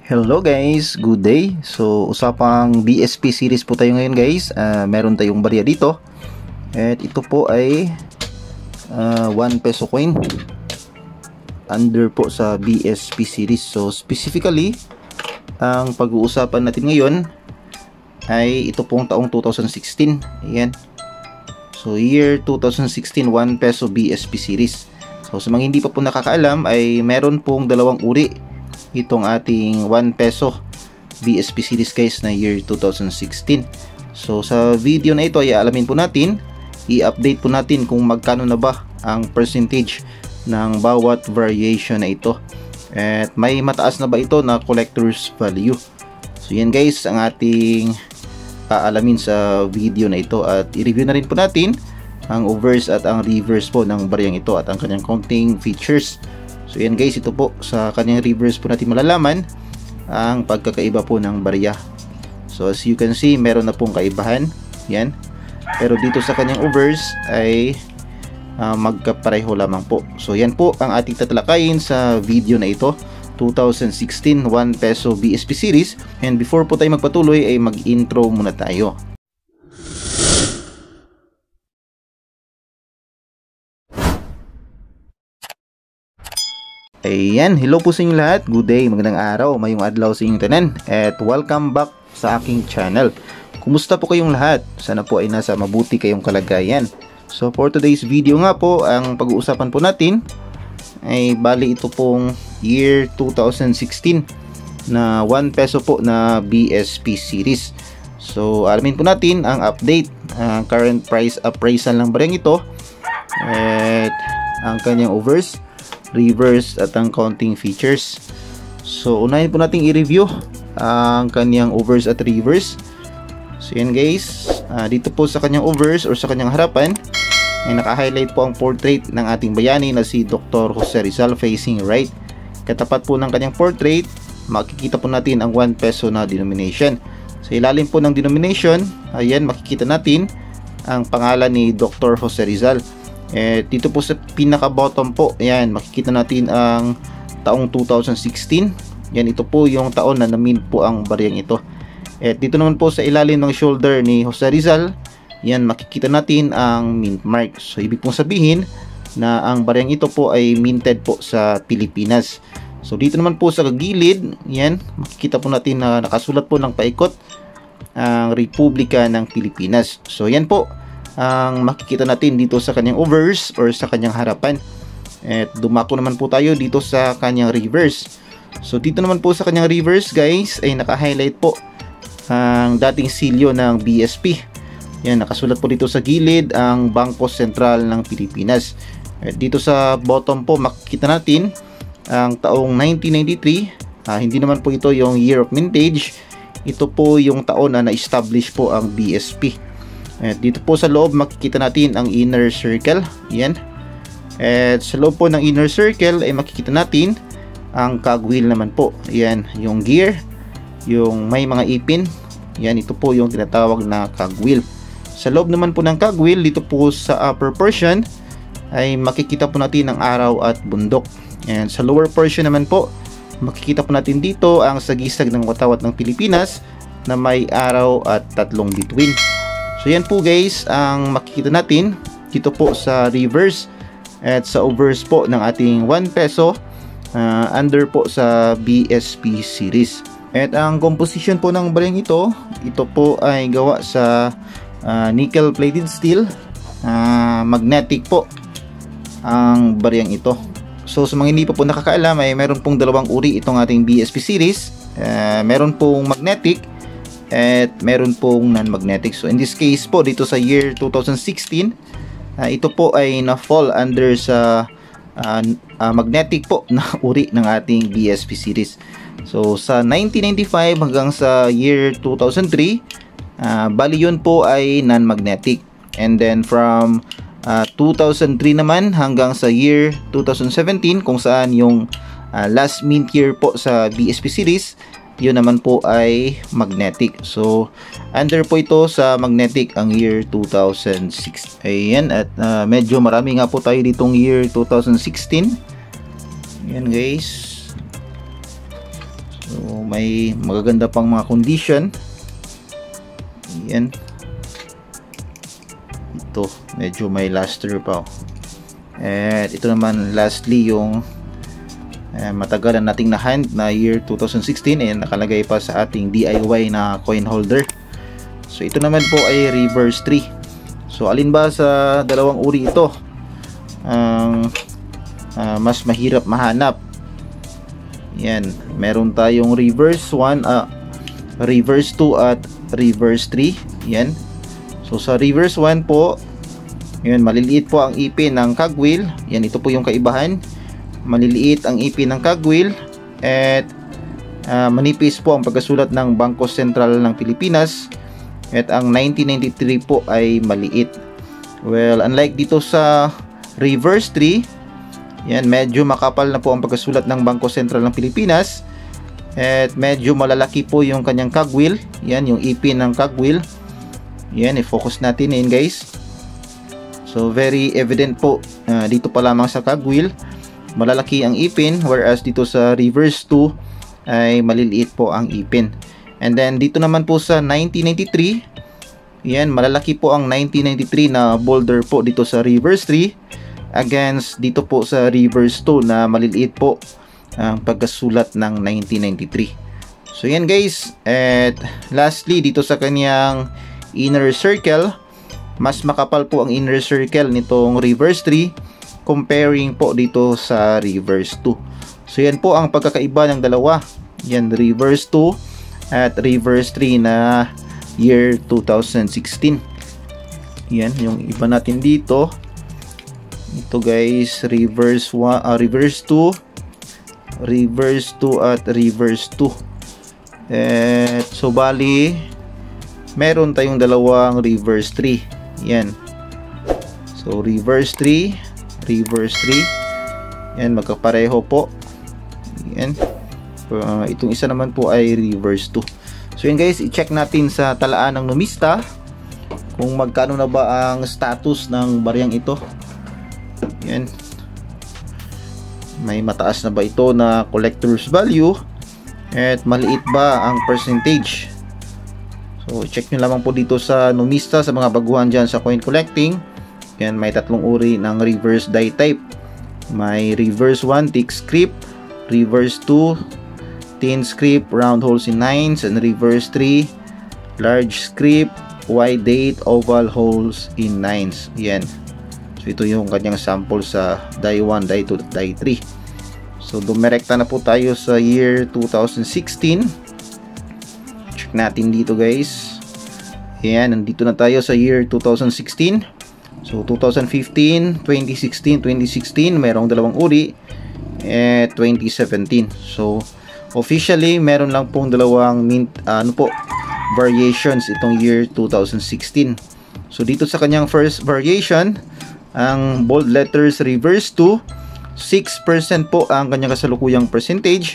Hello guys, good day. So usapang BSP series po tayo ngayon guys. Meron tayong barya dito. At ito po ay 1 peso coin. Under po sa BSP series. So specifically, ang pag-uusapan natin ngayon ay ito pong taong 2016. Ayan. So year 2016, 1 peso BSP series. So sa mga hindi pa po nakakaalam ay meron pong dalawang uri itong ating 1 peso BSP series guys na year 2016. So sa video na ito ay alamin po natin, i-update po natin kung magkano na ba ang percentage ng bawat variation na ito. At may mataas na ba ito na collector's value. So yan guys ang ating aalamin sa video na ito, at i-review na rin po natin ang overs at ang reverse po ng baryang ito at ang kanyang counting features. So yan guys, ito po sa kanyang reverse po natin malalaman ang pagkakaiba po ng barya. So as you can see, meron na pong kaibahan. Yan. Pero dito sa kanyang overs ay magkapareho lamang po. So yan po ang ating tatalakayin sa video na ito, 2016 1 peso BSP series. And before po tayo magpatuloy ay mag-intro muna tayo. Ayan, hello po sa inyong lahat. Good day, magandang araw, mayong adlaw sa inyong tanan. At welcome back sa aking channel. Kumusta po kayong lahat? Sana po ay nasa mabuti kayong kalagayan. So for today's video nga po, ang pag-uusapan po natin ay bali ito pong year 2016 na 1 peso po na BSP series. So alamin po natin ang update, current price appraisal ng baryang ito, at ang kanyang overs, reverse at ang counting features. So unahin po nating i-review ang kanyang overs at reverse. So yan guys, dito po sa kanyang overs or sa kanyang harapan ay naka-highlight po ang portrait ng ating bayani na si Dr. Jose Rizal facing right. Katapat po ng kanyang portrait, makikita po natin ang 1 peso na denomination. Sa ilalim po ng denomination, ayan, makikita natin ang pangalan ni Dr. Jose Rizal. Dito po sa pinaka bottom po, ayan, makikita natin ang taong 2016. Yan, ito po yung taon na na-mint po ang baryang ito. At dito naman po sa ilalim ng shoulder ni Jose Rizal, yan, makikita natin ang mint mark. So ibig pong sabihin na ang baryang ito po ay minted po sa Pilipinas. So dito naman po sa gilid, yan, makikita po natin na nakasulat po ng paikot ang Republika ng Pilipinas. So yan po ang makikita natin dito sa kanyang overs or sa kanyang harapan. At dumako naman po tayo dito sa kanyang reverse. So dito naman po sa kanyang reverse guys ay naka-highlight po ang dating silyo ng BSP. Yan, nakasulat po dito sa gilid ang Bangko Sentral ng Pilipinas. At dito sa bottom po makikita natin ang taong 1993. Hindi naman po ito yung year of mintage. Ito po yung taon na na-establish po ang BSP. At dito po sa loob makikita natin ang inner circle. Yan. At sa loob po ng inner circle ay makikita natin ang cogwheel naman po. Yan, yung gear, yung may mga ipin. Yan, ito po yung tinatawag na cogwheel. Sa loob naman po ng cogwheel, dito po sa upper portion ay makikita po natin ang araw at bundok. And sa lower portion naman po, makikita po natin dito ang sagisag ng watawat ng Pilipinas na may araw at tatlong bituin. So yan po guys ang makikita natin dito po sa reverse at sa overs po ng ating 1 peso under po sa BSP series. At ang composition po ng baryang ito po ay gawa sa nickel plated steel, magnetic po ang baryang ito. So sa mga hindi pa po nakakaalam ay meron pong dalawang uri itong ating BSP series. Meron pong magnetic at meron pong non-magnetic. So in this case po dito sa year 2016, ito po ay na-fall under sa magnetic po na uri ng ating BSP series. So sa 1995 hanggang sa year 2003, bali yun po ay non-magnetic. And then from 2003 naman hanggang sa year 2017 kung saan yung last mint year po sa BSP series, yun naman po ay magnetic. So under po ito sa magnetic ang year 2006. Ayan, at medyo marami nga po tayo ditong year 2016. Ayan guys. So may magaganda pang mga condition. Yan. Ito medyo may luster pa. At ito naman lastly yung matagal na nating na hand na year 2016, nakalagay pa sa ating DIY na coin holder. So ito naman po ay reverse 3. So alin ba sa dalawang uri ito ang mas mahirap mahanap? Yan, meron tayong reverse 1, reverse 2 at reverse 3. Yan. So sa reverse 1 po, yan, maliliit po ang ipin ng cogwheel. Yan, ito po yung kaibahan. Maliliit ang ipin ng cogwheel at manipis po ang pagkasulat ng Bangko Sentral ng Pilipinas. At ang 1993 po ay maliit. Well, unlike dito sa reverse 3, yan, medyo makapal na po ang pagkasulat ng Bangko Sentral ng Pilipinas. At medyo malalaki po yung kanyang cogwheel. Yan, yung ipin ng cogwheel. Yan, i-focus natin yan guys. So very evident po dito pa lamang sa cogwheel malalaki ang ipin, whereas dito sa reverse 2 ay maliliit po ang ipin. And then dito naman po sa 1993, yan, malalaki po ang 1993 na boulder po dito sa reverse 3 against dito po sa reverse 2 na maliliit po ang pagkasulat ng 1993. So yan guys, at lastly dito sa kanyang inner circle, mas makapal po ang inner circle nitong reverse 3 comparing po dito sa reverse 2. So yan po ang pagkakaiba ng dalawa. Yan, reverse 2 at reverse 3 na year 2016. Yan yung iba natin dito. Ito guys, reverse 1, reverse 2, reverse 2 at reverse 2. So bali meron tayong dalawang reverse 3. Yan. So reverse 3, reverse 3. Yan, magkapareho po. Yan. Itong isa naman po ay reverse 2. So yan guys, i-check natin sa talaan ng numista kung magkano na ba ang status ng bariyang ito. Yan. May mataas na ba ito na collector's value at maliit ba ang percentage. So check nyo lamang po dito sa numista sa mga baguhan dyan sa coin collecting. Yan, may tatlong uri ng reverse die type. May reverse 1 thick script, reverse 2 thin script, round holes in 9s, and reverse 3 large script, wide date, oval holes in 9s. Yan. So ito yung kanyang sample sa die 1, die 2, die 3. So dumirekta na po tayo sa year 2016. Check natin dito guys. Yan, nandito na tayo sa year 2016. So 2015, 2016, 2016 merong dalawang uri at 2017. So officially meron lang pong dalawang variations itong year 2016. So dito sa kanyang first variation, ang bold letters reverse 2, 6% po ang kanyang kasalukuyang percentage.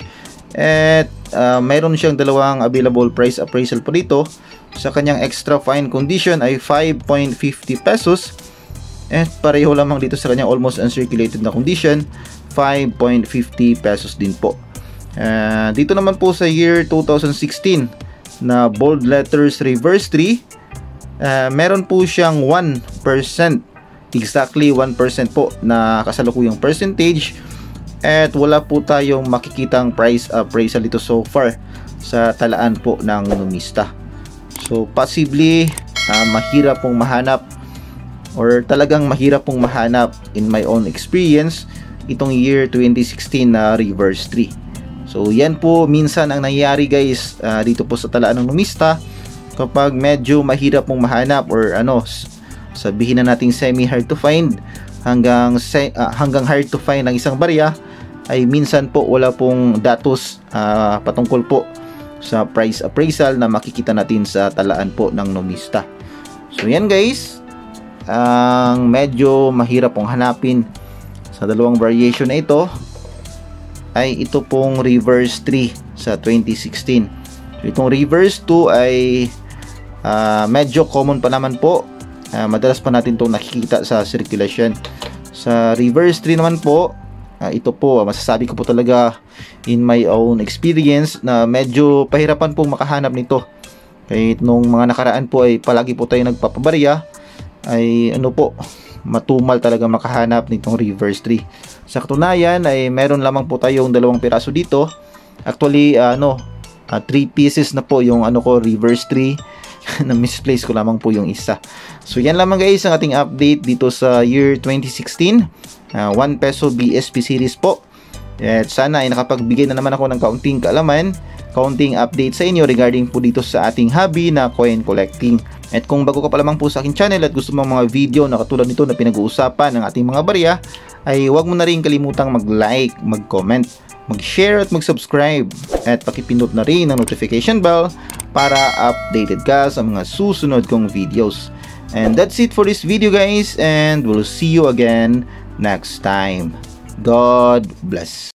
At mayroon siyang dalawang available price appraisal po dito. Sa kanyang extra fine condition ay 5.50 pesos. At pareho lamang dito sa kanyang almost uncirculated na condition, 5.50 pesos din po. Dito naman po sa year 2016 na bold letters reverse 3, meron po siyang 1%, exactly 1% po na kasalukuyang percentage. At wala po tayong makikitang price appraisal dito so far sa talaan po ng numista. So possibly mahirap pong mahanap, or talagang mahirap pong mahanap in my own experience, itong year 2016 na reverse 3. So yan po minsan ang nangyayari guys dito po sa talaan ng numista kapag medyo mahirap pong mahanap, or sabihin na nating semi hard to find hanggang hard to find ng isang barya, ay minsan po wala pong datos patungkol po sa price appraisal na makikita natin sa talaan po ng numista. So yan guys, ang medyo mahirap pong hanapin sa dalawang variation na ito ay ito pong reverse 3 sa 2016. So itong reverse 2 ay medyo common pa naman po. Madalas pa natin itong nakikita sa circulation. Sa reverse 3 naman po, Ito po, masasabi ko po talaga in my own experience na medyo pahirapan pong makahanap nito. Kahit nung mga nakaraan po ay palagi po tayo nagpapabarya, ay ano po, matumal talaga makahanap nitong reverse 3. Sa katunayan ay meron lamang po tayong 2 piraso dito. Actually 3 pieces na po yung reverse 3. na misplace ko lamang po yung isa. So yan lamang guys ang ating update dito sa year 2016. 1 peso BSP series po. At sana ay nakapagbigay na naman ako ng kaunting kaalaman, kaunting update sa inyo regarding po dito sa ating hobby na coin collecting. At kung bago ka pa lamang po sa aking channel at gusto mong mga video na katulad nito na pinag-uusapan ng ating mga barya, ay huwag mo na rin kalimutang mag-like, mag-comment, mag-share at mag-subscribe. At pakipindot na rin ang notification bell para updated ka sa mga susunod kong videos. And that's it for this video guys, and we'll see you again next time. God bless.